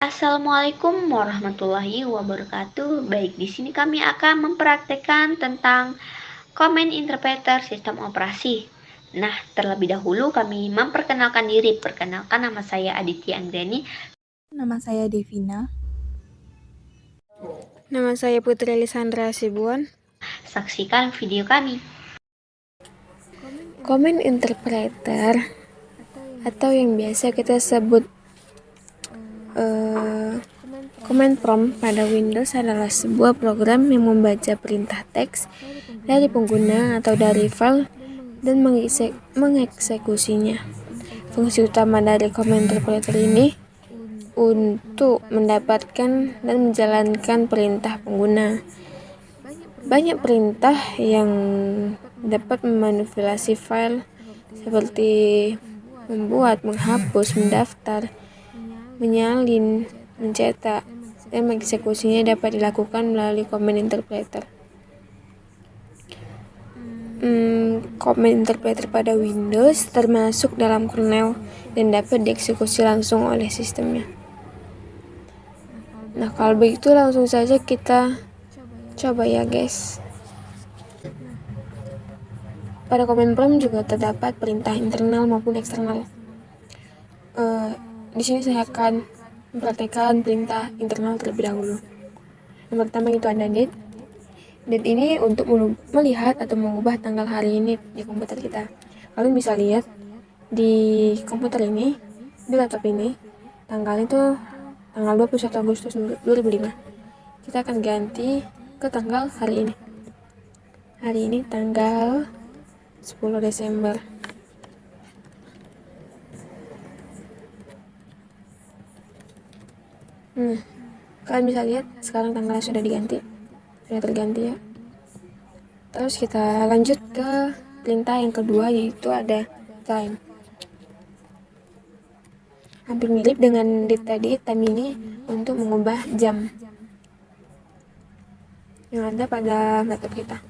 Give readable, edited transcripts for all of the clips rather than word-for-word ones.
Assalamualaikum warahmatullahi wabarakatuh. Baik, di sini kami akan mempraktekkan tentang Command Interpreter Sistem Operasi. Nah, terlebih dahulu kami memperkenalkan diri. Perkenalkan, nama saya Aditya Anggreni. Nama saya Devina. Nama saya Putri Lisandra Sibuan. Saksikan video kami. Command Interpreter atau yang biasa kita sebut Command Prompt pada Windows adalah sebuah program yang membaca perintah teks dari pengguna atau dari file dan mengeksekusinya. Fungsi utama dari Command Interpreter ini untuk mendapatkan dan menjalankan perintah pengguna. Banyak perintah yang dapat memanipulasi file seperti membuat, menghapus, mendaftar, menyalin, mencetak, dan mengeksekusinya dapat dilakukan melalui Command Interpreter. Command Interpreter pada Windows termasuk dalam kernel dan dapat dieksekusi langsung oleh sistemnya. Nah, kalau begitu langsung saja kita coba ya guys. Pada Command Prompt juga terdapat perintah internal maupun eksternal. Di sini saya akan mempraktekkan perintah internal terlebih dahulu. Yang pertama itu ada date. Date ini untuk melihat atau mengubah tanggal hari ini di komputer kita. Kalian bisa lihat di komputer ini, di laptop ini, tanggal itu tanggal 21 Agustus 2005. Kita akan ganti ke tanggal hari ini. Hari ini tanggal 10 Desember. Kalian bisa lihat sekarang tanggalnya sudah terganti ya. Terus kita lanjut ke perintah yang kedua, yaitu ada time. Hampir mirip dengan date tadi, time ini untuk mengubah jam yang ada pada laptop kita.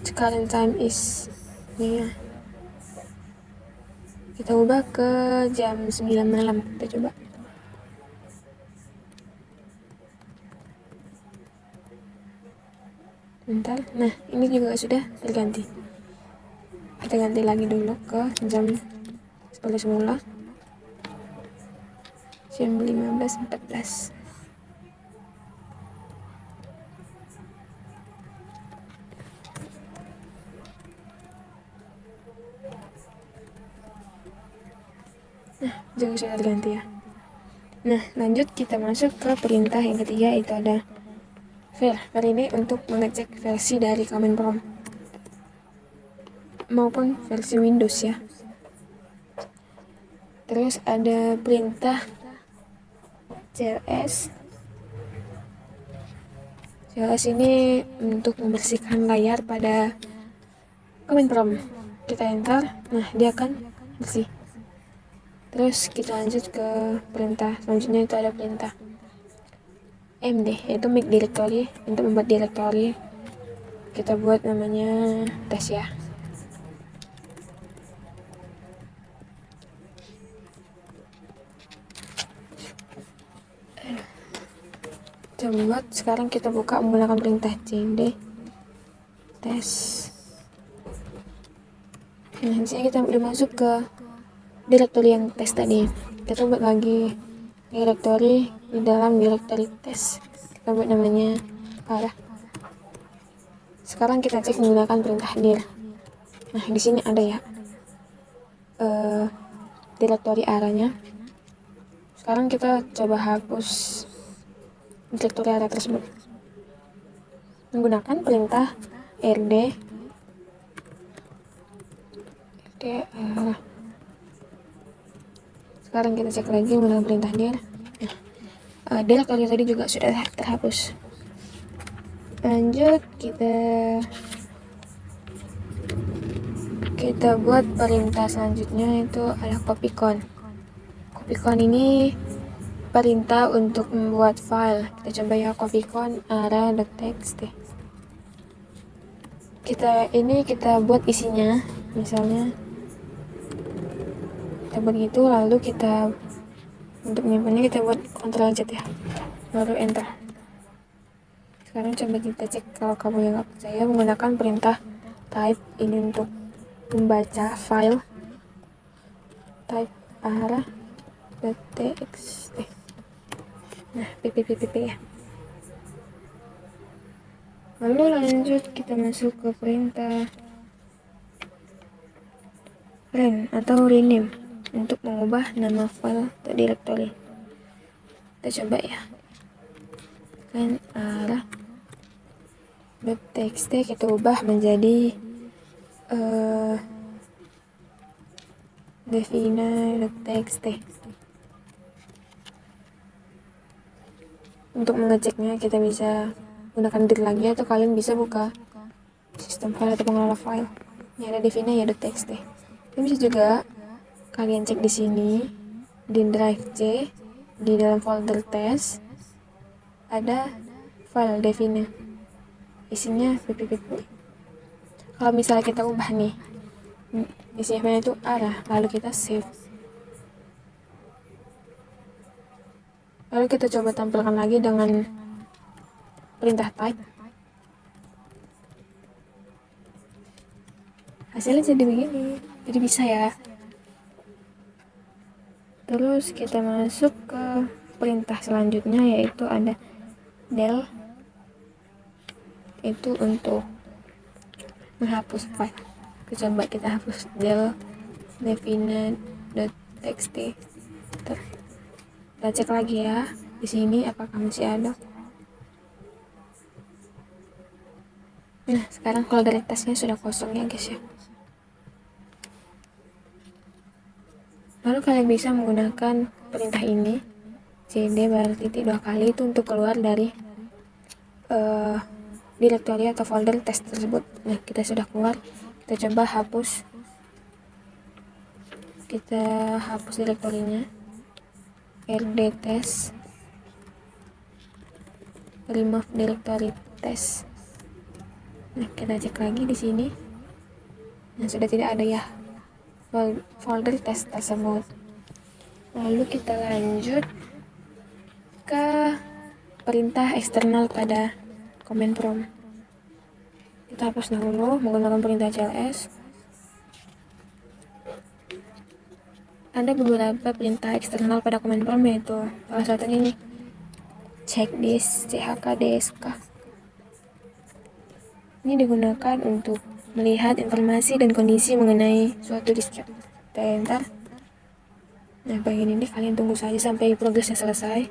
Sekarang time is ini ya. Kita ubah ke jam 9 malam. Kita coba. Bentar. Nah, ini juga sudah terganti. Kita ganti lagi dulu ke jam seperti semula. Jam 15.14. Nah, juga sudah terganti ya. Nah, lanjut kita masuk ke perintah yang ketiga, itu ada file. File ini untuk mengecek versi dari Command Prompt maupun versi Windows ya. Terus ada perintah cls. Cls ini untuk membersihkan layar pada Command Prompt. Kita enter, nah dia akan bersih. Terus kita lanjut ke perintah selanjutnya, itu ada perintah md, yaitu make directory. Untuk membuat directory kita buat namanya tes ya. Kita buat, sekarang kita buka menggunakan perintah cd tes. Nah, di sini kita udah masuk ke directory yang tes tadi. Kita buat lagi directory di dalam directory tes. Kita buat namanya arah. Sekarang kita cek menggunakan perintah dir. Nah, di sini ada ya directory arahnya. Sekarang kita coba hapus directory arah tersebut menggunakan perintah rd arah. Sekarang kita cek lagi menggunakan perintah dir. Nah, directory tadi juga sudah terhapus. Lanjut kita buat perintah selanjutnya, itu ada copycon. Copycon ini perintah untuk membuat file. Kita coba ya, copycon arah.txt. Kita buat isinya, misalnya kita buat gitu, lalu kita Untuk menyimpannya kita buat Ctrl Z ya, baru enter. Sekarang coba kita cek kalau kamu yang nggak percaya menggunakan perintah type ini untuk membaca file. Type arah.txt. Nah, pp ya. Lalu lanjut kita masuk ke perintah ren atau rename untuk mengubah nama file atau directory. Kita coba ya. Ren arah.txt kita ubah menjadi devina.txt. Untuk mengeceknya kita bisa gunakan dir lagi atau kalian bisa buka sistem file atau pengelola file. Ini ada devina ya .txt. Kalian bisa juga kalian cek di sini di drive C di dalam folder test ada file devina. Isinya ppp. Kalau misalnya kita ubah nih, isinya itu arah, lalu kita save. Lalu kita coba tampilkan lagi dengan perintah type. Hasilnya jadi begini, jadi bisa ya. Terus kita masuk ke perintah selanjutnya, yaitu ada del, itu untuk menghapus file. Coba kita hapus del devina.txt. Kita cek lagi ya di sini apakah masih ada. Nah, sekarang folder testnya sudah kosong ya guys ya. Lalu kalian bisa menggunakan perintah ini cd /titik 2 kali itu untuk keluar dari directory atau folder test tersebut. Nah, kita sudah keluar. Kita coba hapus. Kita hapus direktorinya. rd test remove directory test. Nah, kita cek lagi di sini. Nah, sudah tidak ada ya folder test tersebut. Lalu kita lanjut ke perintah eksternal pada command prompt. Kita hapus dahulu menggunakan perintah cls. Ada beberapa perintah eksternal pada command prompt, yaitu salah satunya ini checkdisk chkdsk. Ini digunakan untuk melihat informasi dan kondisi mengenai suatu disket. Kita enter. Nah, bagian ini kalian tunggu saja sampai progresnya selesai,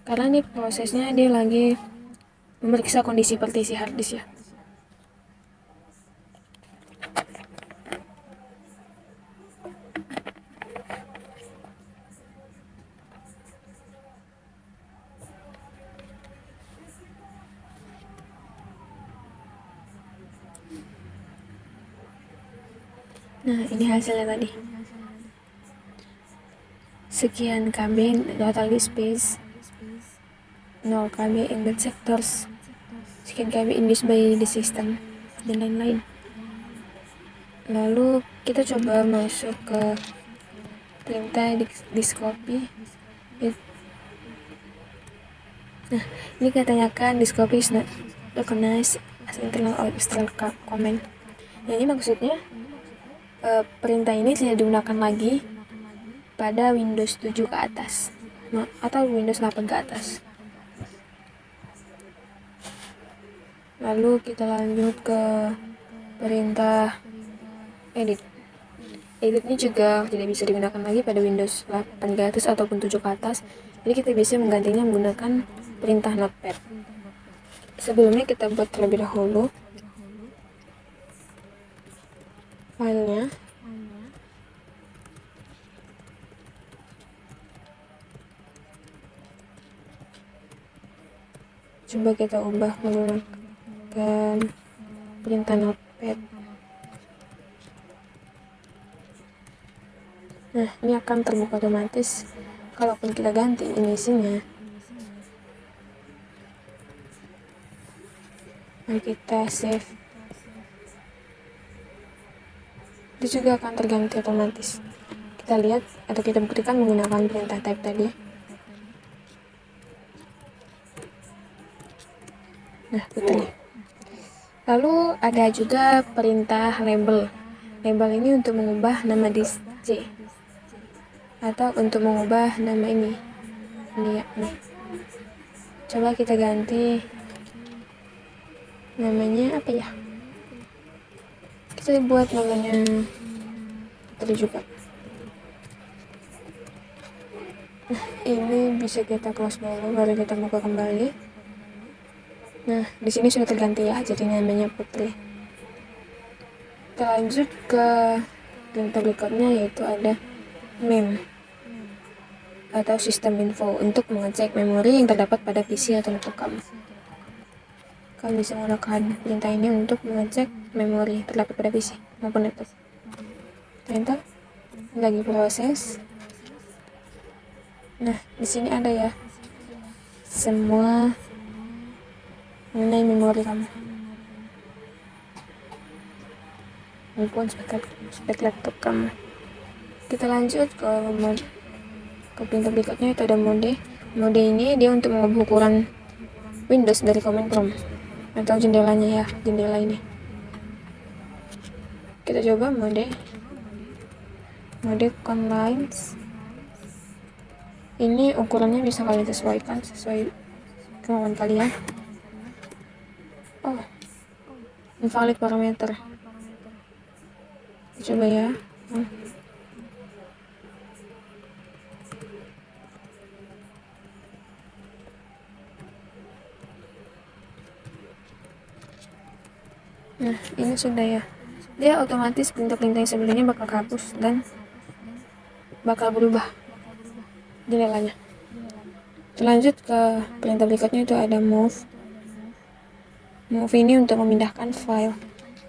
karena ini prosesnya dia lagi memeriksa kondisi partisi hard disk ya. Nah, ini hasilnya tadi. Sekian KB total disk space, 0 KB embed sectors, sekian KB induced by the system, dan lain-lain. Lalu kita coba masuk ke perintah disk copy. Nah, ini katanya kan disk copy is not recognized as internal or external command. Nah, ini maksudnya perintah ini tidak digunakan lagi pada Windows 7 ke atas atau Windows 8 ke atas. Lalu kita lanjut ke perintah edit. Edit ini juga tidak bisa digunakan lagi pada Windows 8 ke atas ataupun 7 ke atas. Jadi kita bisa menggantinya menggunakan perintah notepad. Sebelumnya kita buat terlebih dahulu filenya. Coba kita ubah menggunakan perintah notepad. Nah, ini akan terbuka otomatis. Kalaupun kita ganti ini isinya, mari kita save. Itu juga akan terganti otomatis. kita lihat atau kita buktikan menggunakan perintah type tadi. Nah, betul. Lalu ada juga perintah label. Label ini untuk mengubah nama disk C atau untuk mengubah nama ini ya. Coba kita ganti namanya apa ya? Kita buat namanya tadi juga. Ini bisa kita close dulu, baru kita buka kembali. Nah, di sini sudah terganti ya, jadi namanya Putri. Kita lanjut ke perintah berikutnya, yaitu ada mem atau sistem info untuk mengecek memori yang terdapat pada PC atau laptop kamu. Kamu bisa menggunakan perintah ini untuk mengecek memori terdapat pada PC maupun laptop. Enter, lagi proses. Nah, di sini ada ya semua mengenai memori kamu maupun spek laptop kamu. Kita lanjut ke perintah berikutnya, itu ada mode. Mode ini dia untuk mengubah ukuran Windows dari command prompt atau jendelanya ya, jendela ini. Kita coba mode command lines. Ini ukurannya bisa kalian sesuaikan sesuai kemauan kalian. Oh, invalid parameter. Coba ya. Nah, ini sudah ya. Dia otomatis perintah-perintah yang sebelumnya bakal hapus dan bakal berubah jendelanya. Lanjut ke perintah berikutnya, itu ada move. Move ini untuk memindahkan file.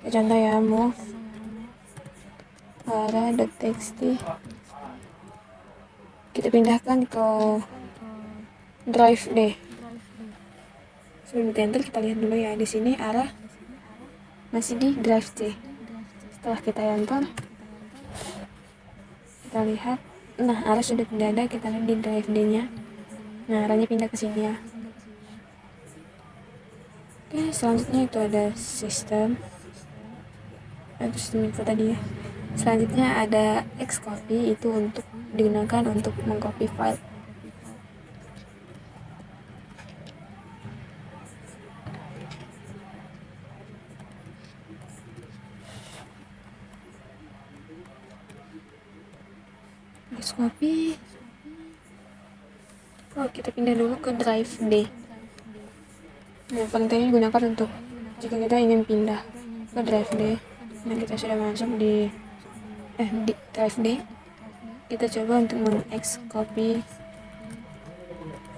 Contoh ya, move ara.txt. Kita pindahkan ke drive D. Sebelum enter kita lihat dulu ya, di sini arah masih di drive C. Setelah kita enter, kita lihat, nah arah sudah tidak ada, kita lihat di drive D nya. Nah, arahnya pindah ke sini ya. Oke, selanjutnya itu ada sistem info tadi ya. Selanjutnya ada Xcopy, itu untuk digunakan untuk mengcopy file. Xcopy. Oh, kita pindah dulu ke drive D. Nah, perintah ini digunakan untuk jika kita ingin pindah ke drive D. Nah, kita sudah masuk di drive D. Kita coba untuk meng-Xcopy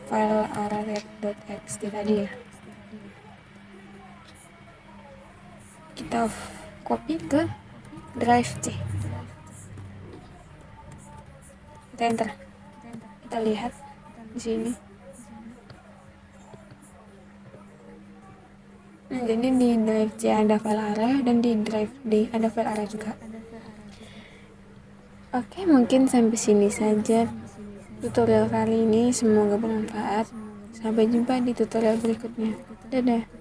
file ara.txt tadi ya. Kita copy ke drive C. Kita enter. Kita lihat di sini. Nah, jadi di drive C ada file ARA dan di drive D ada file ARA juga. Oke, mungkin sampai sini saja tutorial kali ini. Semoga bermanfaat. Sampai jumpa di tutorial berikutnya. Dadah.